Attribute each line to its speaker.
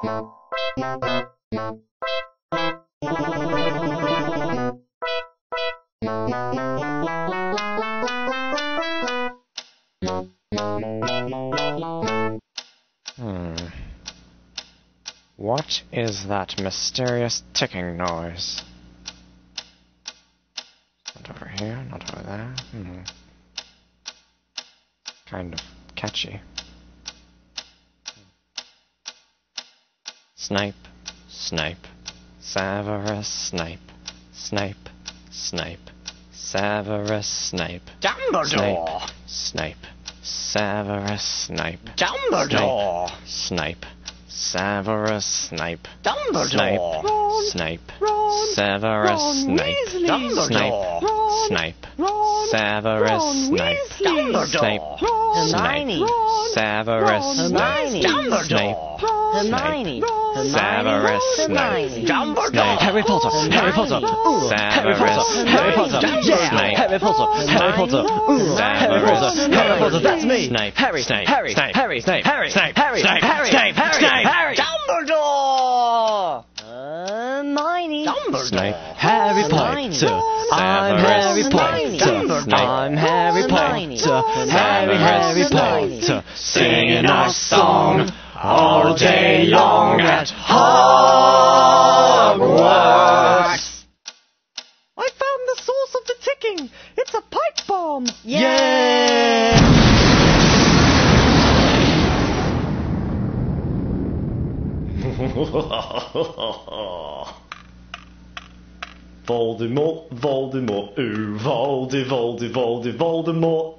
Speaker 1: What is that mysterious ticking noise? Not over here, not over there. Kind of catchy. Snape, Snape, Severus Snape, Snape, Snape, Severus Snape.
Speaker 2: Dumbledore!
Speaker 1: Snape, Severus Snape.
Speaker 2: Dumbledore!
Speaker 1: Snape, Severus Snape.
Speaker 2: Dumbledore!
Speaker 1: Snape,
Speaker 3: Ron,
Speaker 1: Severus
Speaker 3: Ron
Speaker 1: Snape.
Speaker 3: Weasley.
Speaker 2: Dumbledore!
Speaker 3: Ron,
Speaker 1: Snape,
Speaker 3: Ron,
Speaker 1: Severus
Speaker 3: Ron
Speaker 1: Snape.
Speaker 3: Weasley.
Speaker 1: Snape,
Speaker 2: Dumbledore!
Speaker 3: Hermione.
Speaker 1: Severus
Speaker 3: Ron
Speaker 1: Snape.
Speaker 3: Weasley.
Speaker 1: Snape,
Speaker 2: Dumbledore!
Speaker 3: Hermione.
Speaker 1: Severus Snape.
Speaker 2: Dumbledore!
Speaker 3: Harry Potter. Harry Potter. Ooh, Harry Potter. Harry Potter. Yeah.
Speaker 1: Snape.
Speaker 3: Harry Potter. Harry Potter. Ooh, Harry Potter. Harry Potter. That's me.
Speaker 1: Snape.
Speaker 3: Harry.
Speaker 1: Snape.
Speaker 3: Harry.
Speaker 1: Snape.
Speaker 3: Harry.
Speaker 1: Snape.
Speaker 3: Harry.
Speaker 1: Snape.
Speaker 3: Harry.
Speaker 1: Snape.
Speaker 3: Harry.
Speaker 1: Snape.
Speaker 3: Harry.
Speaker 1: Snape.
Speaker 3: Harry.
Speaker 2: Dumbledore!
Speaker 3: Hermione.
Speaker 2: Dumbledore!
Speaker 1: Snape.
Speaker 3: Harry
Speaker 2: Hermione.
Speaker 3: Potter. I'm Harry
Speaker 2: Hermione.
Speaker 3: Potter. I'm Harry
Speaker 2: Hermione.
Speaker 3: Potter. Harry Potter.
Speaker 1: Singing our song all day long at
Speaker 3: Hogwarts. I found the source of the ticking. It's a pipe bomb. Yay!
Speaker 4: Voldemort, Voldemort, ooh, Voldemort.